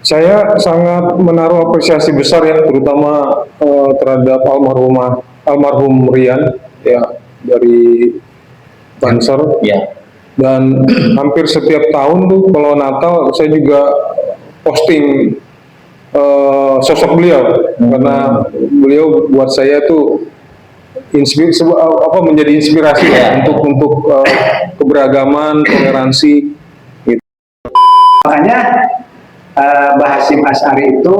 Saya sangat menaruh apresiasi besar ya, terutama terhadap almarhum Rian ya dari Banser. Ya. Dan hampir setiap tahun tuh kalau Natal saya juga posting sosok beliau karena beliau buat saya tuh menjadi inspirasi ya untuk keberagaman, toleransi. Gitu. Makanya Mbah Hasyim Asy'ari itu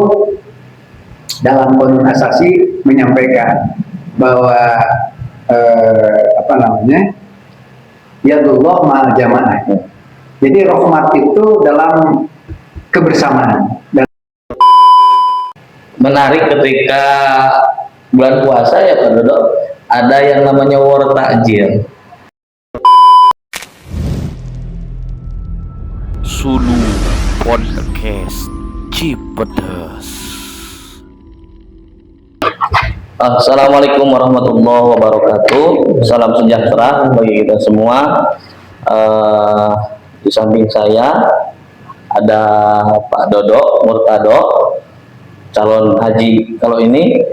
dalam Qonun Asasi menyampaikan bahwa yadullah ma'al jamaah. Jadi rahmat itu dalam kebersamaan. Menarik ketika bulan puasa ya Pak Dodo, ada yang namanya war takjil. Sulu Podcast Cipedes. Assalamualaikum warahmatullahi wabarakatuh. Salam sejahtera bagi kita semua. Di samping saya ada Pak Dodo Murtado, calon haji. Kalau ini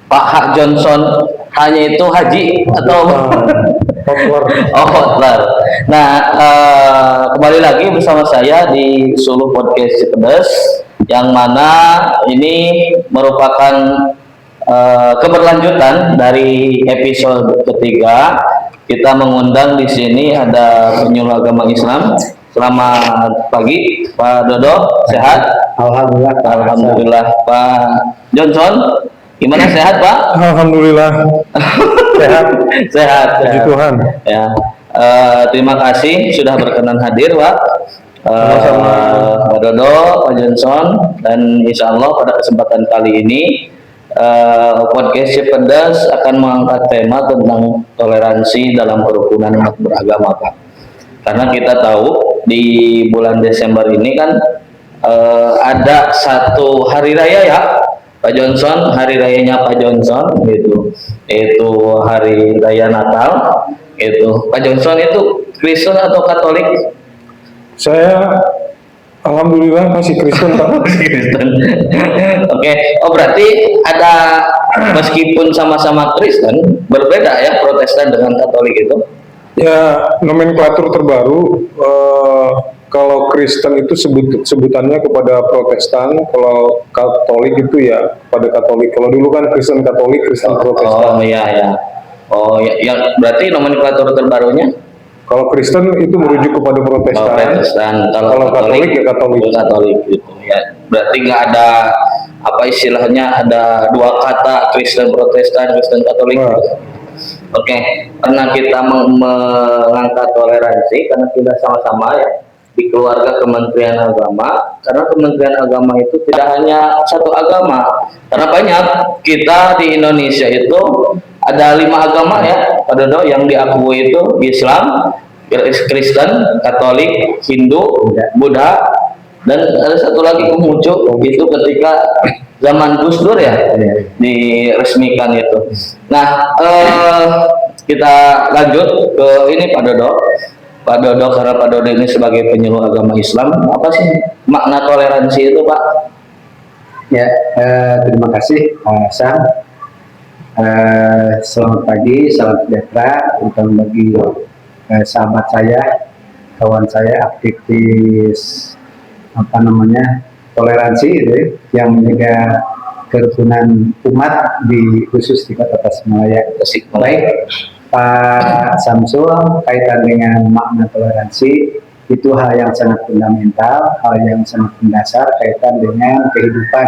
Pak Hak Johnson, hanya itu haji atau hotlar. Nah, kembali lagi bersama saya di Sulu Podcast Cipedes, yang mana ini merupakan keberlanjutan dari episode ketiga. Kita mengundang di sini ada penyuluh agama Islam. Selamat pagi Pak Dodo, sehat? Alhamdulillah. Alhamdulillah. Pak Johnson, gimana, sehat Pak? Alhamdulillah sehat. Sehat. Puji Tuhan. Ya. Terima kasih sudah berkenan hadir Pak. Pak Dodo, Pak Johnson, dan insya Allah pada kesempatan kali ini podcast Cipedes akan mengangkat tema tentang toleransi dalam kerukunan umat beragama Pak. Karena kita tahu di bulan Desember ini kan ada satu hari raya ya Pak Johnson, hari rayanya Pak Johnson gitu, itu hari raya Natal. Itu Pak Johnson itu Kristen atau Katolik? Saya alhamdulillah masih Kristen Pak. Kristen. Oke. Oh, berarti ada, meskipun sama-sama Kristen, berbeda ya Protestan dengan Katolik itu? Ya, nomenklatur terbaru. Kalau Kristen itu sebutannya kepada Protestan, kalau Katolik itu ya pada Katolik. Kalau dulu kan Kristen Katolik, Kristen Protestan. Oh iya ya. Oh ya, berarti nomenklatur terbarunya? Kalau Kristen itu merujuk kepada Protestan. Protestan. Kalau Katolik ya Katolik. Katolik gitu ya. Berarti nggak ada apa istilahnya, ada dua kata Kristen Protestan, Kristen Katolik. Nah. Oke, karena kita mengangkat toleransi, karena kita sama-sama ya di keluarga Kementerian Agama, karena Kementerian Agama itu tidak hanya satu agama, karena banyak. Kita di Indonesia itu ada 5 agama ya Pak Dodo yang diakui, itu Islam, Kristen, Katolik, Hindu, Buddha, dan ada satu lagi muncul itu ketika zaman Gus Dur ya diresmikan itu. Nah, kita lanjut ke ini Pak Dodo. Pak Dodo, karena Pak Dodo ini sebagai penyuluh agama Islam, apa sih makna toleransi itu Pak? Ya, terima kasih Pak Sam. Selamat pagi, salam sejahtera, terutama bagi sahabat saya, kawan saya, aktivis toleransi itu, yang menjaga kerukunan umat di khusus di Kota Tasikmalaya. Baik Pak Samsul, kaitan dengan makna toleransi itu hal yang sangat fundamental, hal yang sangat mendasar kaitan dengan kehidupan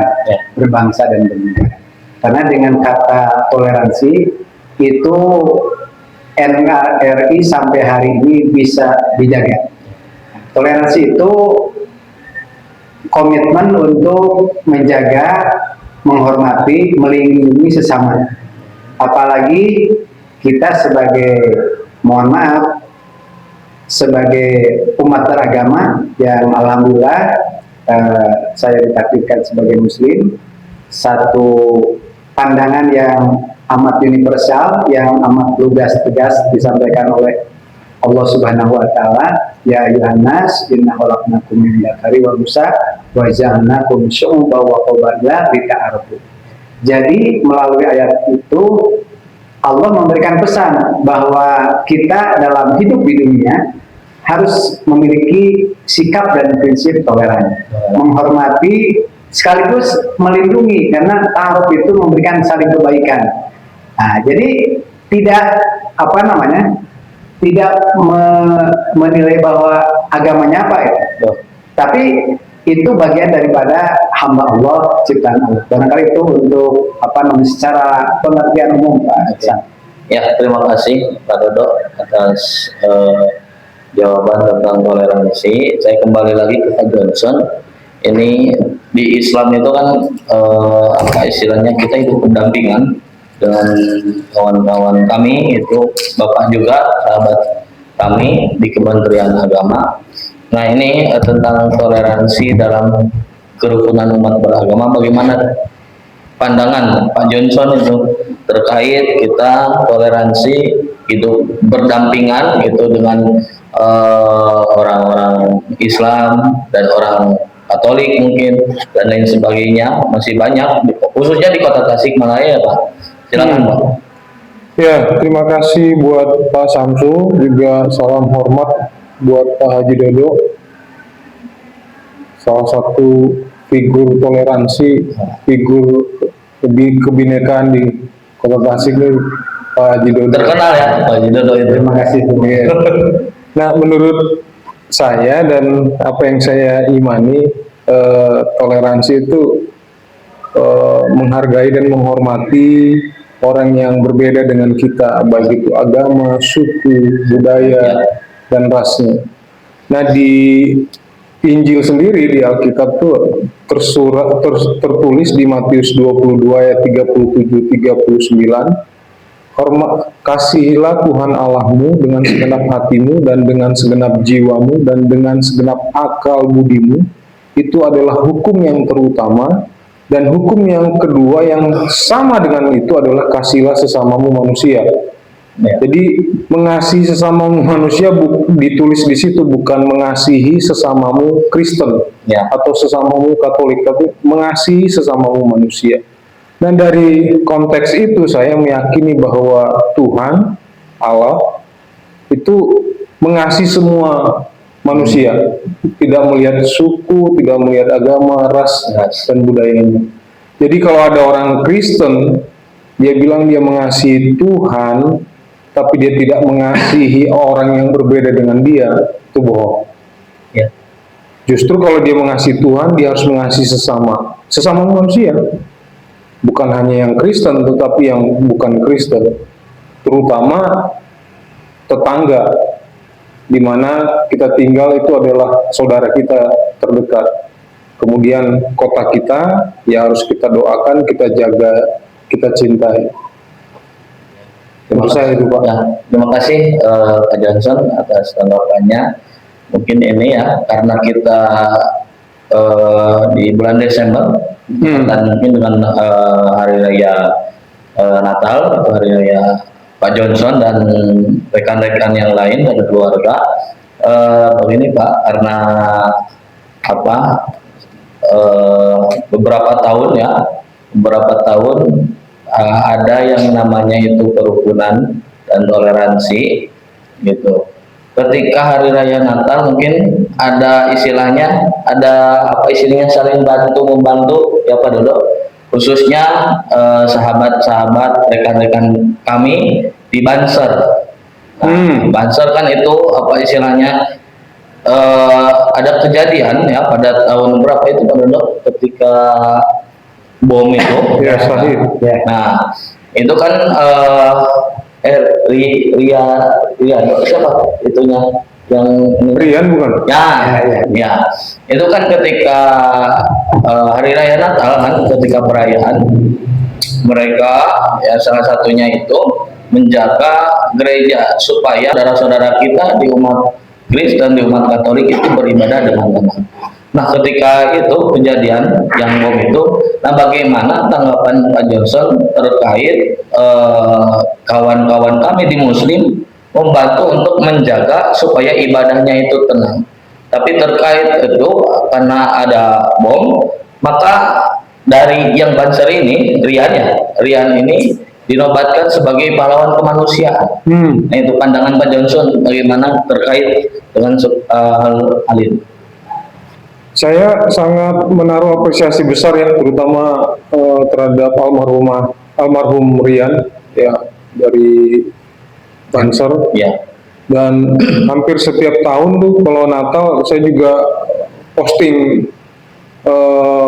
berbangsa dan bernegara. Karena dengan kata toleransi itu NKRI sampai hari ini bisa dijaga. Toleransi itu komitmen untuk menjaga, menghormati, melindungi sesama. Apalagi kita sebagai, mohon maaf, sebagai umat beragama yang alhamdulillah saya ditakdirkan sebagai muslim, satu pandangan yang amat universal, yang amat lugas tegas disampaikan oleh Allah Subhanahu wa taala, ya ayuhan nas inna khalaqnakum min dzakari wa unsa wa ja'alnakum syu'uban wa qabaila lita'arafu. Jadi melalui ayat itu Allah memberikan pesan bahwa kita dalam hidup di dunia harus memiliki sikap dan prinsip toleran, menghormati sekaligus melindungi, karena ta'aruf itu memberikan saling kebaikan. Nah, jadi tidak tidak menilai bahwa agamanya apa ya, tapi itu bagian daripada hamba Allah, ciptaan Allah. Barangkali itu untuk secara pengertian umum, Pak Hasan. Ya, terima kasih Pak Dodo atas jawaban tentang toleransi. Saya kembali lagi ke Pak Johnson. Ini di Islam itu kan apa istilahnya, kita itu pendampingan dengan kawan-kawan kami, itu Bapak juga sahabat kami di Kementerian Agama. Nah, ini tentang toleransi dalam kerukunan umat beragama, bagaimana pandangan Pak Johnson itu terkait kita toleransi itu berdampingan itu dengan orang-orang Islam dan orang Katolik mungkin dan lain sebagainya, masih banyak khususnya di Kota Tasikmalaya, Pak. Silakan, Pak. Ya, terima kasih buat Pak Samsu, juga salam hormat buat Pak Haji Dodo, salah satu figur toleransi, figur kebinekaan di Kota Tasik nih, Pak Haji Dodo. Terkenal ya Pak Haji Dodo itu. Terima kasih. Nah, menurut saya dan apa yang saya imani, toleransi itu menghargai dan menghormati orang yang berbeda dengan kita, baik itu agama, suku, budaya, dan rasnya. Nah, di Injil sendiri di Alkitab tuh tertulis di Matius 22 ayat 37-39, kasihilah Tuhan Allahmu dengan segenap hatimu dan dengan segenap jiwamu dan dengan segenap akal budimu. Itu adalah hukum yang terutama, dan hukum yang kedua yang sama dengan itu adalah kasihilah sesamamu manusia. Ya. Jadi mengasihi sesamamu manusia ditulis di situ bukan mengasihi sesamamu Kristen atau sesamamu Katolik, tapi mengasihi sesamamu manusia. Dan dari konteks itu saya meyakini bahwa Tuhan Allah itu mengasihi semua manusia, tidak melihat suku, tidak melihat agama, ras, dan budayanya. Jadi kalau ada orang Kristen, dia bilang dia mengasihi Tuhan, tapi dia tidak mengasihi orang yang berbeda dengan dia, itu bohong. Ya. Justru kalau dia mengasihi Tuhan, dia harus mengasihi sesama manusia. Bukan hanya yang Kristen, tetapi yang bukan Kristen, terutama tetangga, di mana kita tinggal itu adalah saudara kita terdekat. Kemudian kota kita, ya harus kita doakan, kita jaga, kita cintai. Terima kasih, itu, Pak. Ya, terima kasih Pak Johnson atas tanggapannya. Mungkin ini ya, karena kita di bulan Desember dan mungkin dengan hari raya Natal atau hari raya Pak Johnson dan rekan-rekan yang lain dari keluarga, begini Pak, karena beberapa tahun ada yang namanya itu kerukunan dan toleransi gitu. Ketika hari raya Natal mungkin ada istilahnya, saling membantu ya Pak Dodo, khususnya sahabat-sahabat rekan-rekan kami di Banser. Nah, Banser kan itu ada kejadian ya pada tahun berapa itu Pak Dodo, ketika bom itu. Ya, sahih. Nah, itu kan Ria siapa itunya yang Rian bukan? Ya. Itu kan ketika hari raya Natal kan, ketika perayaan mereka ya salah satunya itu menjaga gereja supaya saudara-saudara kita di umat Kristen, di umat Katolik itu beribadah dengan tenang. Nah, ketika itu kejadian yang bom itu, nah bagaimana tanggapan Pak Johnson terkait kawan-kawan kami di Muslim membantu untuk menjaga supaya ibadahnya itu tenang. Tapi terkait itu karena ada bom, maka dari yang Banser ini, Rian ini dinobatkan sebagai pahlawan kemanusiaan. Nah, itu pandangan Pak Johnson bagaimana terkait dengan hal ini. Saya sangat menaruh apresiasi besar ya, terutama terhadap almarhum Rian ya dari Banser. Ya. Dan hampir setiap tahun tuh kalau Natal saya juga posting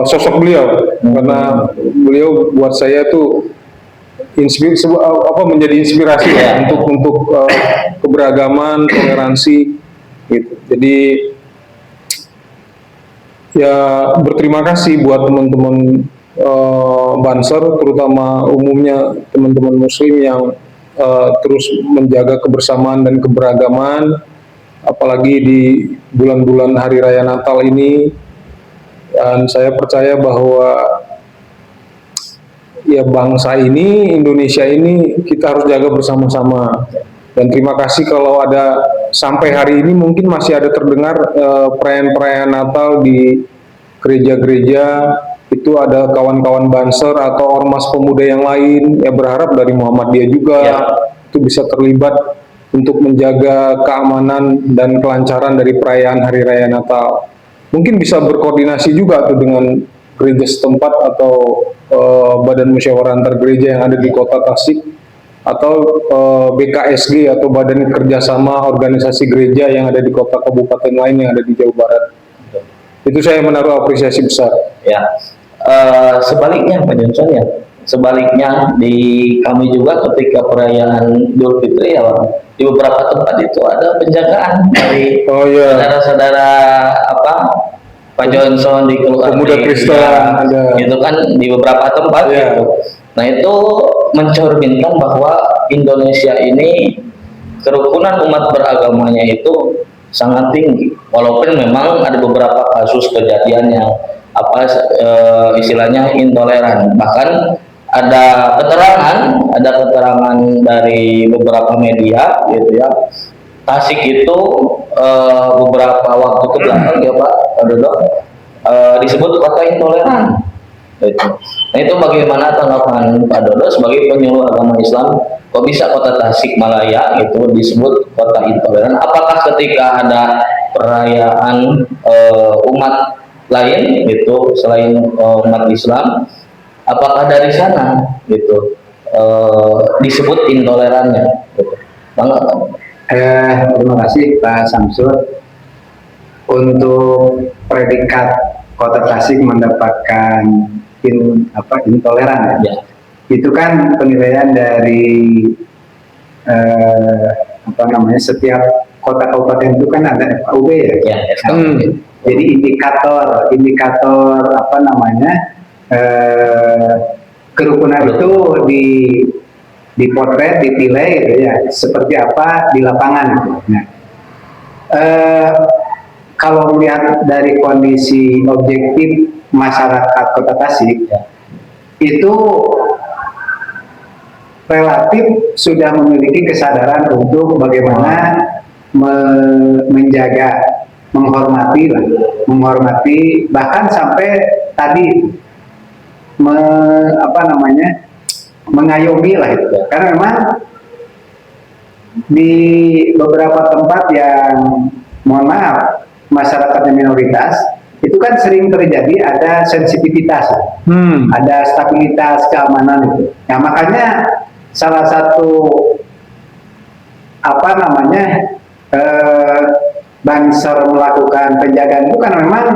sosok beliau karena beliau buat saya tuh menjadi inspirasi ya untuk keberagaman, toleransi gitu. Jadi ya berterima kasih buat teman-teman Banser, terutama umumnya teman-teman Muslim yang terus menjaga kebersamaan dan keberagaman, apalagi di bulan-bulan Hari Raya Natal ini. Dan saya percaya bahwa ya bangsa ini, Indonesia ini kita harus jaga bersama-sama. Dan terima kasih kalau ada sampai hari ini mungkin masih ada terdengar perayaan-perayaan Natal di gereja-gereja. Itu ada kawan-kawan Banser atau ormas pemuda yang lain, ya berharap dari Muhammadiyah juga itu bisa terlibat untuk menjaga keamanan dan kelancaran dari perayaan Hari Raya Natal. Mungkin bisa berkoordinasi juga tuh dengan gereja setempat atau Badan Musyawarah Antar Gereja yang ada di Kota Tasik atau BKSG atau Badan Kerjasama Organisasi Gereja yang ada di kota kabupaten lain yang ada di Jawa Barat. Itu saya menaruh apresiasi besar. Ya. Sebaliknya Pak Johnson ya, sebaliknya di kami juga ketika perayaan Idul Fitri ya, di beberapa tempat itu ada penjagaan dari saudara-saudara Pak Johnson di keluarga pemuda Kristen ada. Itu kan di beberapa tempat gitu. Nah itu mencerminkan bahwa Indonesia ini kerukunan umat beragamanya itu sangat tinggi, walaupun memang ada beberapa kasus kejadian yang istilahnya intoleran. Bahkan ada keterangan dari beberapa media gitu ya, Tasik itu beberapa waktu ke belakang ya Pak Dodo disebut kota intoleran gitu. Nah itu bagaimana tanggapan Pak Dodo sebagai penyuluh agama Islam, kok bisa kota Tasikmalaya itu disebut kota intoleran? Apakah ketika ada perayaan umat lain gitu selain umat Islam, apakah dari sana gitu disebut intolerannya gitu? Bangga. Terima kasih Pak Samsul. Untuk predikat Kota Tasik mendapatkan intoleran ya. Itu kan penilaian dari setiap kota kabupaten itu kan ada FKUB ya. Jadi indikator kerukunan itu dipotret, dipilih gitu ya, seperti apa di lapangan. Nah, kalau melihat dari kondisi objektif masyarakat Kota Tasik, itu relatif sudah memiliki kesadaran untuk bagaimana menjaga, menghormati, bahkan sampai tadi mengayomi lah itu. Karena memang di beberapa tempat yang mohon maaf masyarakatnya minoritas, itu kan sering terjadi ada sensitivitas, ada stabilitas keamanan itu. Nah makanya salah satu Banser melakukan penjagaan itu kan memang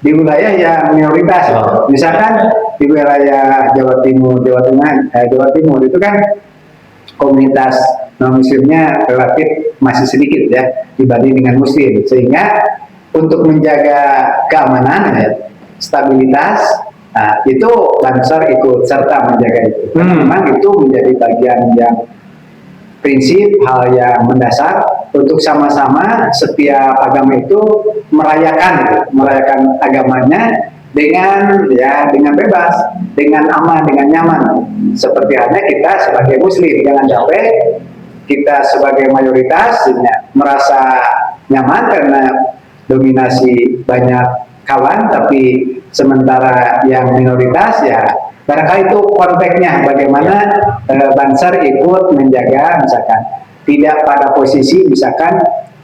di wilayah yang minoritas. Misalkan di wilayah Jawa Timur, Jawa Timur itu kan komunitas non-muslimnya relatif masih sedikit ya dibanding dengan muslim, sehingga untuk menjaga keamanan ya, stabilitas, itu Banser ikut serta menjaga itu. Karena memang itu menjadi bagian yang prinsip, hal yang mendasar untuk sama-sama setiap agama itu merayakan agamanya dengan bebas, dengan aman, dengan nyaman. Seperti halnya kita sebagai muslim, jangan sampai kita sebagai mayoritas merasa nyaman karena dominasi banyak kawan, tapi sementara yang minoritas ya barangkali itu konteksnya bagaimana Banser ikut menjaga, misalkan tidak pada posisi misalkan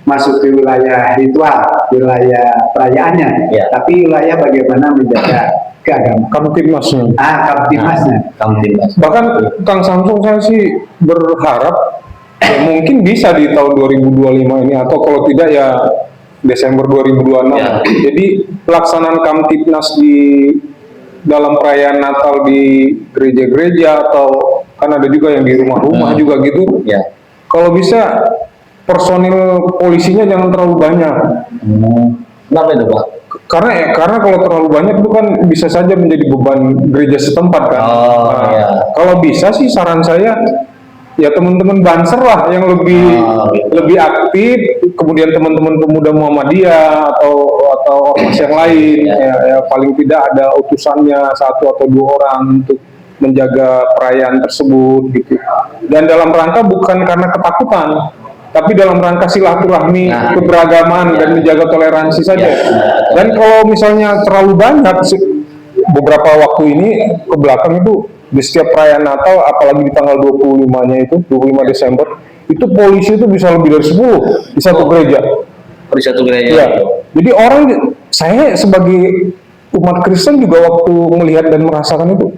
masuk ke wilayah ritual, wilayah perayaannya, Ya. tapi wilayah bagaimana menjaga keagamaan. Kamtibmasnya. Kamtibmasnya. Kamtibmas. Bahkan Kang Samsung, saya sih berharap ya mungkin bisa di tahun 2025 ini, atau kalau tidak ya Desember 2026. Ya. Jadi pelaksanaan Kamtibnas di dalam perayaan Natal di gereja-gereja, atau kan ada juga yang di rumah-rumah juga gitu. Ya. Kalau bisa personil polisinya jangan terlalu banyak. Kenapa itu, Pak? Karena kalau terlalu banyak itu kan bisa saja menjadi beban gereja setempat kan. Oh, iya. Kalau bisa sih saran saya ya teman-teman Banser lah yang Gitu. lebih aktif, kemudian teman-teman pemuda Muhammadiyah atau ormas yang lain, ya paling tidak ada utusannya 1 atau 2 orang untuk menjaga perayaan tersebut gitu. Dan dalam rangka bukan karena ketakutan, tapi dalam rangka silaturahmi, keberagaman dan menjaga toleransi saja. Dan kalau misalnya terlalu banyak, beberapa waktu ini ke belakang itu di setiap perayaan Natal, apalagi di tanggal 25-nya itu, 25 Desember, itu polisi itu bisa lebih dari 10 di satu gereja. Di satu gereja. Ya. Jadi saya sebagai umat Kristen juga waktu melihat dan merasakan itu,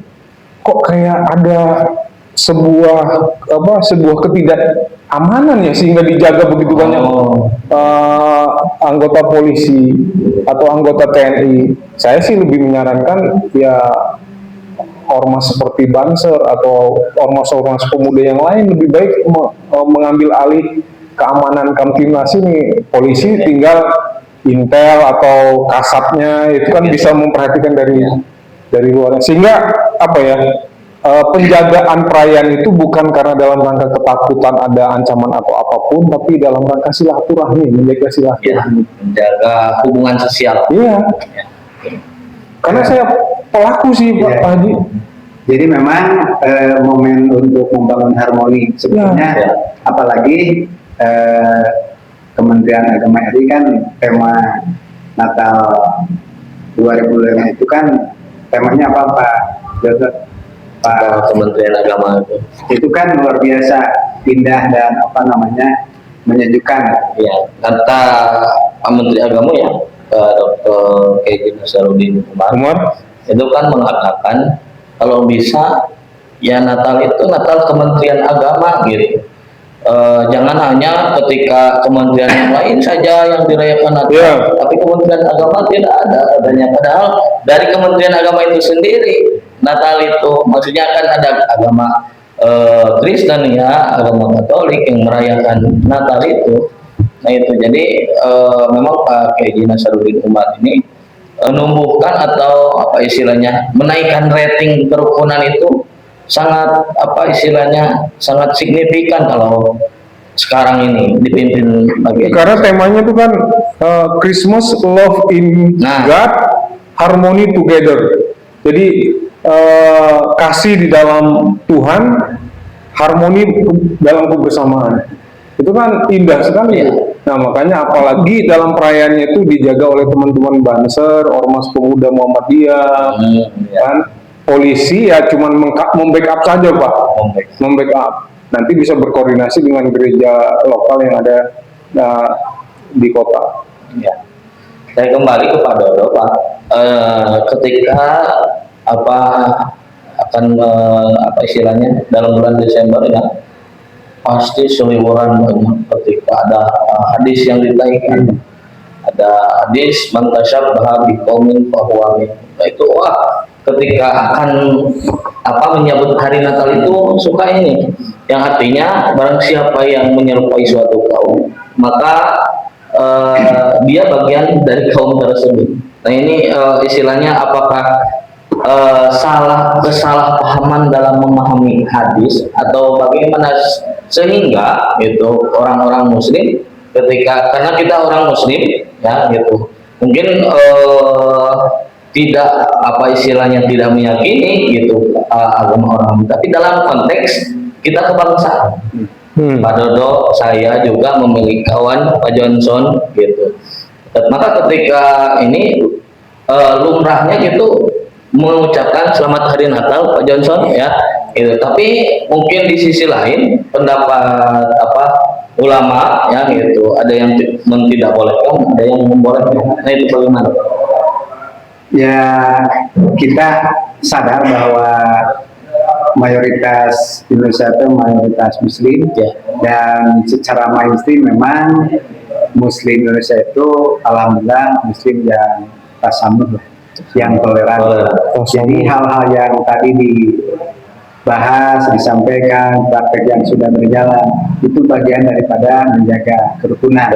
kok kayak ada sebuah ketidakamanan ya, sehingga dijaga begitu banyak anggota polisi atau anggota TNI. Saya sih lebih menyarankan ya ormas seperti Banser atau ormas-ormas pemuda yang lain lebih baik mengambil alih keamanan Kamtibnas ini. Polisi tinggal intel atau kasatnya itu kan bisa memperhatikan dari luar, sehingga penjagaan perayaan itu bukan karena dalam rangka ketakutan ada ancaman atau apapun, tapi dalam rangka silaturahmi, menjaga silaturahmi, menjaga hubungan sosial. Iya. Karena saya pelaku sih, Pak Haji. Jadi memang momen untuk membangun harmoni sebenarnya, apalagi Kementerian Agama RI kan tema Natal 2005 itu kan temanya apa, Pak Kementerian Agama itu kan luar biasa indah dan menyejukkan. Ya, kata Pak Menteri Agama ya, Dr. K.J. Nasaruddin Umar itu kan mengatakan kalau bisa ya Natal itu Natal Kementerian Agama gitu. Jangan hanya ketika kementerian yang lain saja yang dirayakan Natal, tapi Kementerian Agama tidak ada adanya. Padahal dari Kementerian Agama itu sendiri Natal itu maksudnya kan ada agama Kristen ya, agama Katolik yang merayakan Natal itu. Nah itu jadi memang Pak K.J. Nasaruddin Umar ini menumbuhkan atau menaikkan rating kerukunan itu sangat sangat signifikan kalau sekarang ini dipimpin karena temanya itu kan Christmas, love in God, harmony together. Jadi kasih di dalam Tuhan, harmoni dalam kebersamaan. Itu kan indah sekali. Nah makanya apalagi dalam perayaannya itu dijaga oleh teman-teman Banser, ormas pemuda Muhammadiyah, kan polisi ya cuman membackup saja, Pak, membackup. Nanti bisa berkoordinasi dengan gereja lokal yang ada di kota. Ya. Saya kembali kepada Pak, ketika dalam bulan Desember ya pasti seliweran banyak ketika ada hadis yang ditaikkan, ada hadis mantasyab bahabi qaumin fahuwa minhum. Itu ketika akan menyambut hari Natal itu suka ini, yang artinya barang siapa yang menyerupai suatu kaum maka dia bagian dari kaum tersebut. Nah ini istilahnya apakah kesalahpahaman dalam memahami hadis atau bagaimana sehingga itu orang-orang muslim karena kita orang muslim ya gitu mungkin tidak tidak meyakini gitu agama orang, tapi dalam konteks kita kebangsaan Pak Dodo, saya juga memiliki kawan Pak Johnson gitu. Maka ketika ini lumrahnya gitu mengucapkan selamat hari Natal Pak Johnson ya gitu. Tapi mungkin di sisi lain pendapat ulama ya gitu, ada yang tidak bolehkan, ada yang membolehkan. Nah itu bagaimana? Ya, kita sadar bahwa mayoritas Indonesia itu mayoritas Muslim ya, dan secara mainstream memang Muslim Indonesia itu alhamdulillah Muslim yang tasamuh, yang toleran. Jadi hal-hal yang tadi dibahas, disampaikan, praktek yang sudah berjalan itu bagian daripada menjaga kerukunan.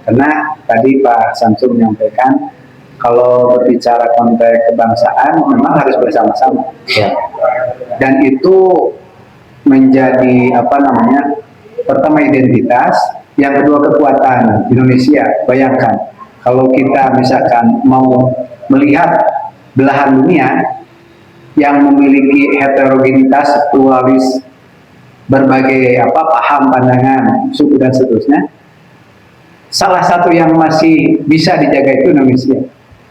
Karena tadi Pak Samsul menyampaikan kalau berbicara konteks kebangsaan memang harus bersama-sama. Ya. Dan itu menjadi pertama identitas, yang kedua kekuatan Indonesia. Bayangkan kalau kita misalkan mau melihat belahan dunia yang memiliki heterogenitas, pluralis, berbagai paham, pandangan, suku dan seterusnya, salah satu yang masih bisa dijaga itu Indonesia.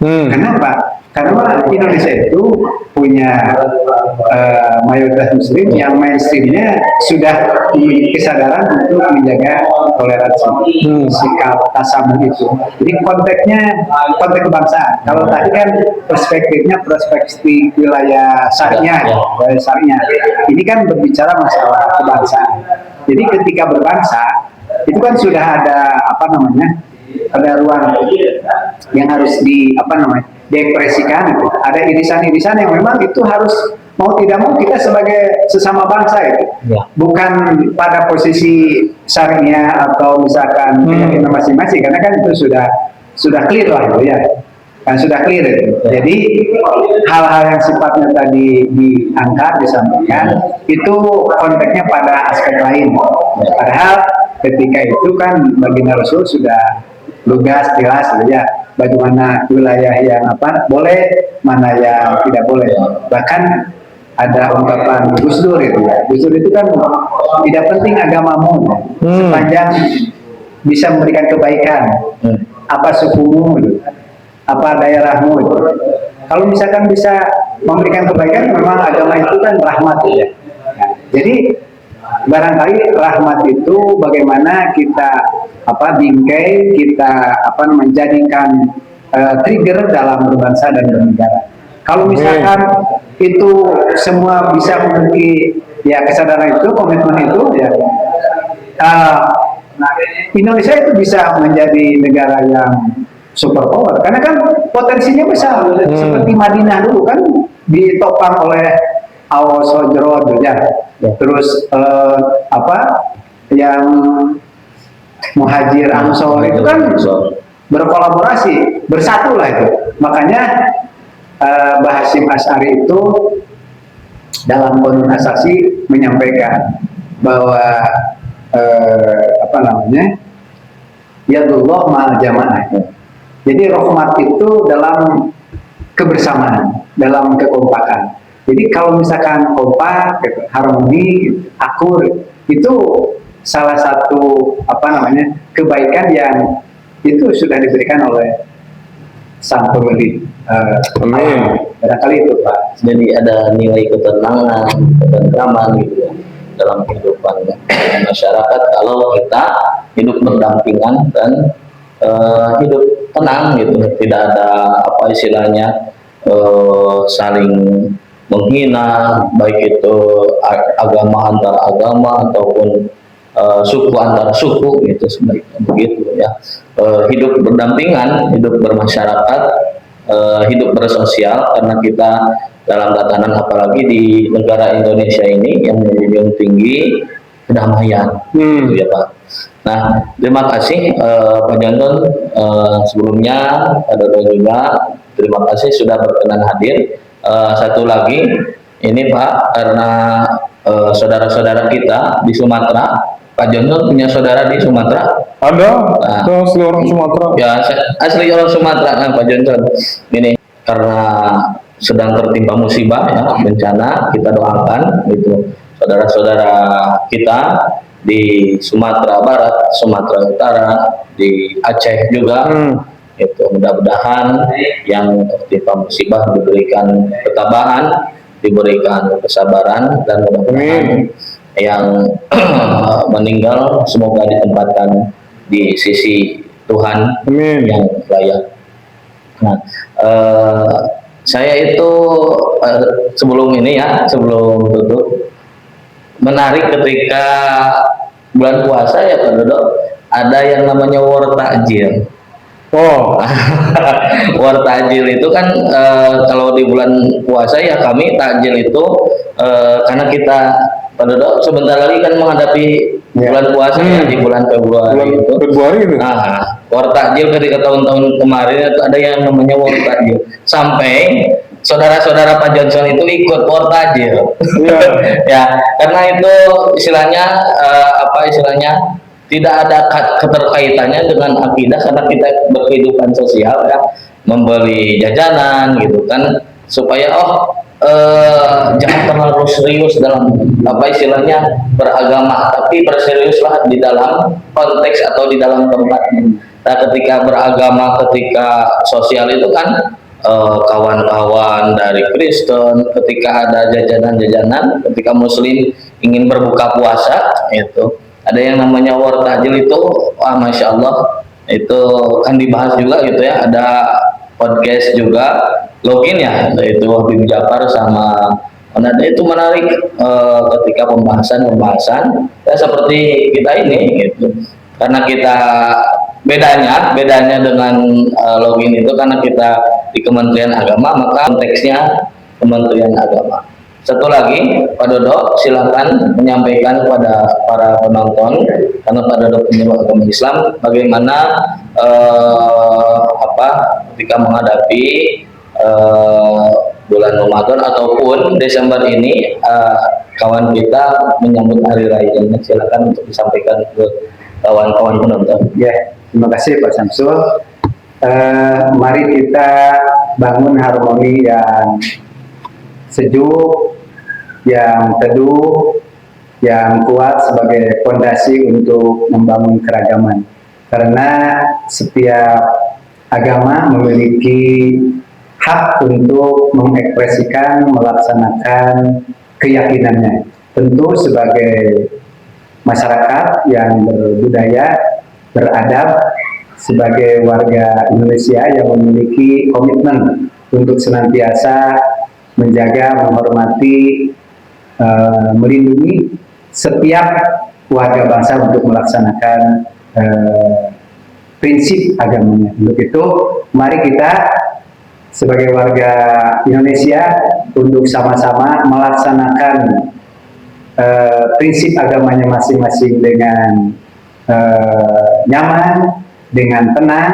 Kenapa? Karena Indonesia itu punya mayoritas Muslim yang mainstreamnya sudah memiliki kesadaran untuk menjaga toleransi, sikap tasamuh itu. Jadi konteksnya konteks kebangsaan. Kalau tadi kan perspektif wilayah syariah, ini kan berbicara masalah kebangsaan. Jadi ketika berbangsa itu kan sudah ada ada ruang yang harus diekspresikan. Ada irisan-irisan yang memang itu harus mau tidak mau kita sebagai sesama bangsa itu, bukan pada posisi syariah atau misalkan keyakinan masing-masing, karena kan itu sudah clear lah itu ya, kan sudah clear itu. Jadi hal-hal yang sifatnya tadi diangkat, disampaikan itu konteksnya pada aspek lain. Padahal ketika itu kan baginda Rasul sudah lugas, jelas ya, bagaimana wilayah yang boleh, mana yang tidak boleh. Bahkan ada ungkapan Gus Dur itu ya. Gus Dur itu kan tidak penting agamamu, sepanjang bisa memberikan kebaikan. Apa sukumu, apa daerahmu. Kalau misalkan bisa memberikan kebaikan, memang agama itu kan rahmat ya. Jadi barangkali rahmat itu bagaimana kita bingkai, kita menjadikan trigger dalam berbangsa dan bernegara. Kalau misalkan itu semua bisa memiliki kesadaran itu, komitmen itu ya, Indonesia itu bisa menjadi negara yang super power, karena kan potensinya besar. Seperti Madinah dulu kan ditopang oleh Awas Hojrod ya. Terus yang Muhajir Ansor itu kan berkolaborasi, bersatu lah itu. Makanya Mbah Hasyim Asy'ari itu dalam Qonun Asasi menyampaikan bahwa yadullah ma'al jamaah. Jadi rahmat itu dalam kebersamaan, dalam kekompakan. Jadi kalau misalkan kompak, harmoni, akur, itu salah satu kebaikan yang itu sudah diberikan oleh sang pemilik. Amin. Barangkali itu Pak. Jadi ada nilai ketenangan, ketentraman gitu ya dalam kehidupan masyarakat kalau kita hidup berdampingan dan hidup tenang gitu, tidak ada saling menghina, baik itu agama antar agama ataupun suku antar suku gitu, sebaiknya begitu ya. Hidup berdampingan, hidup bermasyarakat, hidup bersosial, karena kita dalam tatanan apalagi di negara Indonesia ini yang menjunjung tinggi kedamaian, gitu ya Pak. Nah, terima kasih Pak Johnson, sebelumnya Pak Dodo juga terima kasih sudah berkenan hadir. Satu lagi ini Pak, karena saudara-saudara kita di Sumatera, Pak Johnson punya saudara di Sumatera? Ada, asli orang Sumatera. Ya, asli orang Sumatera kan Pak Johnson. Ini karena sedang tertimpa musibah ya, bencana, kita doakan gitu saudara-saudara kita di Sumatera Barat, Sumatera Utara, di Aceh juga. Itu mudah-mudahan yang tertimpa musibah diberikan ketabahan, diberikan kesabaran, dan mudah-mudahan yang meninggal semoga ditempatkan di sisi Tuhan yang layak. Nah, saya itu sebelum ini ya, sebelum tutup, menarik ketika bulan puasa ya Pak Dodo, ada yang namanya war takjil. Oh, War takjil itu kan kalau di bulan puasa ya kami takjil itu karena kita Pak Dodo sebentar lagi kan menghadapi bulan puasa ya di bulan Februari itu. Februari itu. Nah, war takjil ketika tahun-tahun kemarin itu ada yang namanya war takjil. Sampai saudara-saudara Pak Johnson itu ikut war takjil. Ya, karena itu istilahnya istilahnya tidak ada keterkaitannya dengan akidah, karena kita berkehidupan sosial ya, membeli jajanan gitu kan, supaya jangan terlalu serius dalam istilahnya beragama, tapi berseriuslah di dalam konteks atau di dalam tempatnya. Nah, ketika beragama, ketika sosial itu kan kawan-kawan dari Kristen, ketika ada jajanan-jajanan, ketika Muslim ingin berbuka puasa, itu ada yang namanya war takjil itu, masya Allah, itu kan dibahas juga gitu ya, ada podcast juga, login ya, itu Habib Jafar sama itu menarik ketika pembahasan ya seperti kita ini gitu, karena kita bedanya dengan login itu karena kita di Kementerian Agama, maka konteksnya Kementerian Agama. Satu lagi, Pak Dodo, silakan menyampaikan kepada para penonton, karena Pak Dodo penyuluh agama Islam, bagaimana ketika menghadapi bulan Ramadan ataupun Desember ini, kawan kita menyambut hari raya. Silakan untuk disampaikan ke kawan-kawan penonton. Ya, terima kasih Pak Samsul. Mari kita bangun harmoni yang sejuk, yang teduh, yang kuat sebagai fondasi untuk membangun keragaman. Karena setiap agama memiliki hak untuk mengekspresikan, melaksanakan keyakinannya. Tentu sebagai masyarakat yang berbudaya, beradab, sebagai warga Indonesia yang memiliki komitmen untuk senantiasa menjaga, menghormati, melindungi setiap warga bangsa untuk melaksanakan prinsip agamanya. Untuk itu, mari kita sebagai warga Indonesia untuk sama-sama melaksanakan prinsip agamanya masing-masing dengan nyaman, dengan tenang,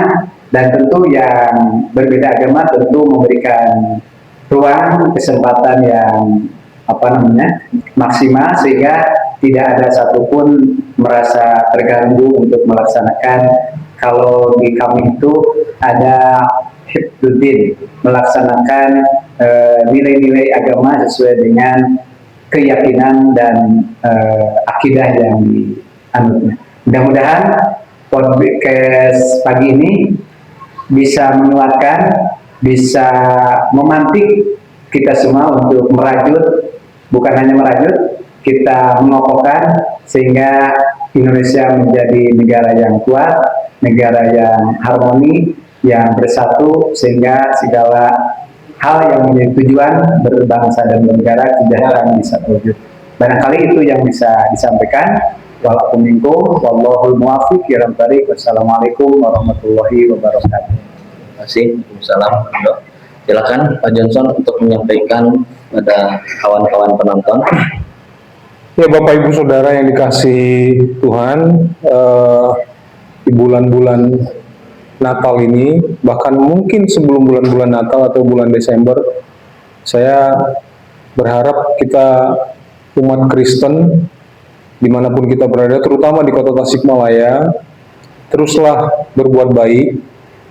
dan tentu yang berbeda agama tentu memberikan ruang, kesempatan yang maksimal, sehingga tidak ada satupun merasa terganggu untuk melaksanakan. Kalau di kami itu ada hifdzuddin, melaksanakan nilai-nilai agama sesuai dengan keyakinan dan akidah yang dianutnya. Mudah-mudahan podcast pagi ini bisa menguatkan, bisa memantik kita semua untuk merajut, bukan hanya merajut, kita mengokohkan sehingga Indonesia menjadi negara yang kuat, negara yang harmoni, yang bersatu, sehingga segala hal yang menjadi tujuan berbangsa dan bernegara kesejahteraan bisa terwujud. Barangkali itu yang bisa disampaikan. Waalaikumsalam wallahul muwaffiq ila thariq. Wassalamualaikum warahmatullahi wabarakatuh. Terima kasih. Waalaikumsalam. Silakan Pak Johnson untuk menyampaikan pada kawan-kawan penonton. Ya, Bapak Ibu Saudara yang dikasihi Tuhan, di bulan-bulan Natal ini, bahkan mungkin sebelum bulan-bulan Natal atau bulan Desember, saya berharap kita umat Kristen dimanapun kita berada, terutama di kota Tasikmalaya, teruslah berbuat baik,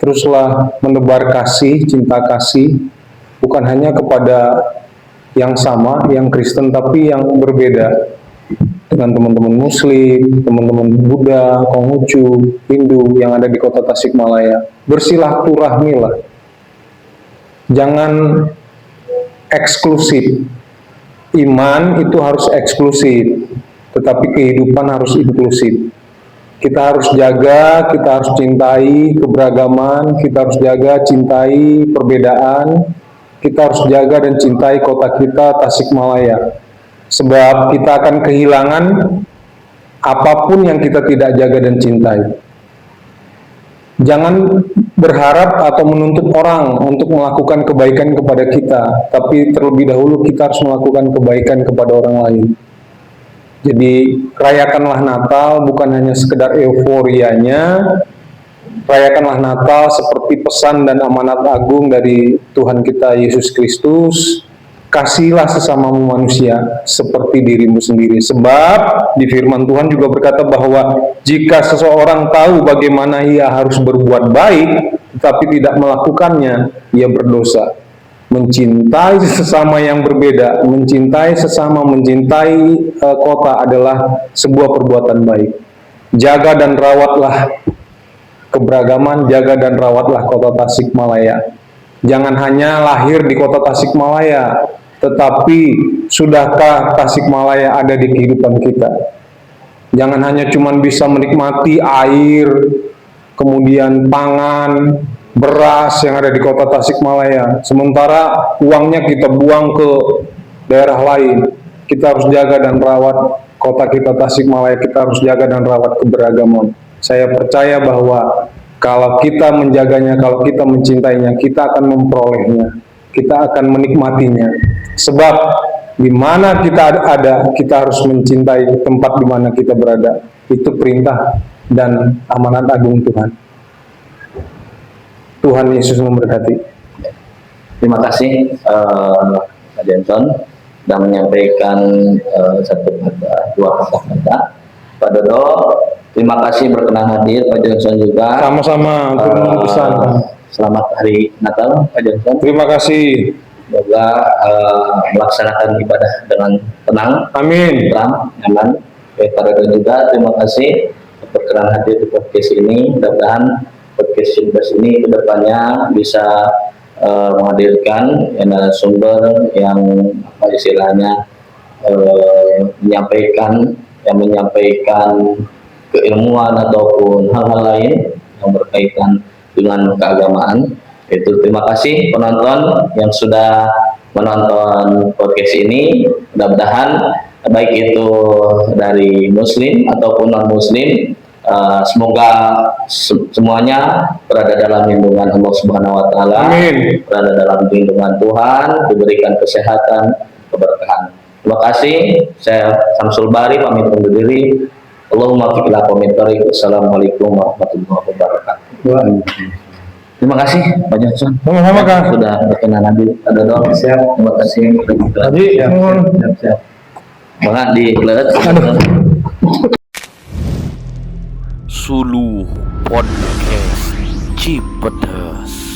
teruslah menebar kasih, cinta kasih, bukan hanya kepada yang sama, yang Kristen, tapi yang berbeda. dengan teman-teman Muslim, teman-teman Buddha, Konghucu, Hindu yang ada di kota Tasikmalaya. Bersilaturahmilah. Jangan eksklusif. Iman itu harus eksklusif, tetapi kehidupan harus inklusif. Kita harus jaga, kita harus cintai keberagaman, kita harus jaga, cintai perbedaan, kita harus jaga dan cintai kota kita, Tasikmalaya. Sebab kita akan kehilangan apapun yang kita tidak jaga dan cintai. Jangan berharap atau menuntut orang untuk melakukan kebaikan kepada kita, tapi terlebih dahulu kita harus melakukan kebaikan kepada orang lain. Jadi rayakanlah Natal bukan hanya sekedar euforianya, rayakanlah Natal seperti pesan dan amanat agung dari Tuhan kita Yesus Kristus. Kasihilah sesamamu manusia seperti dirimu sendiri. Sebab di firman Tuhan juga berkata bahwa jika seseorang tahu bagaimana ia harus berbuat baik, tetapi tidak melakukannya, ia berdosa. Mencintai sesama yang berbeda, mencintai sesama, mencintai kota adalah sebuah perbuatan baik. Jaga dan rawatlah keberagaman, jaga dan rawatlah kota Tasikmalaya. Jangan hanya lahir di kota Tasikmalaya, tetapi sudahkah Tasikmalaya ada di kehidupan kita? Jangan hanya cuma bisa menikmati air, kemudian pangan, beras yang ada di kota Tasikmalaya, sementara uangnya kita buang ke daerah lain. Kita harus jaga dan rawat kota kita Tasikmalaya, kita harus jaga dan rawat keberagaman. Saya percaya bahwa kalau kita menjaganya, kalau kita mencintainya, kita akan memperolehnya, kita akan menikmatinya. Sebab di mana kita ada, kita harus mencintai tempat di mana kita berada. Itu perintah dan amanat agung Tuhan. Tuhan Yesus memberkati. Terima kasih Pak Johnson sudah menyampaikan satu kata, dua kata. Pak Dodo, terima kasih berkenan hadir. Pak Johnson juga. Sama-sama untuk pesan. Selamat hari Natal, Pak Johnson. Terima kasih. Semoga melaksanakan ibadah dengan tenang, Amin. tenang, nyaman. Pak Dodo juga terima kasih berkenan hadir di podcast ini. Mudah-mudahan podcast ini kedepannya bisa menghadirkan narasumber yang apa istilahnya menyampaikan keilmuan ataupun hal-hal lain yang berkaitan dengan keagamaan. Itu terima kasih penonton yang sudah menonton podcast ini. Mudah-mudahan baik itu dari Muslim ataupun non Muslim, semoga semuanya berada dalam lindungan Allah Subhanahu Wa Taala, berada dalam lindungan Tuhan, diberikan kesehatan, keberkahan. Terima kasih. Saya Samsul Bari pamit undur diri. Allahumma fiqhil komentari. Assalamualaikum warahmatullahi wabarakatuh. Terima kasih Pak Johnson. Sama-sama Kang. Sudah berkenan hadir. Ada dong. Siap. Terima kasih. Siap. Banget di Kleut. Suluh Podcast Cipedes.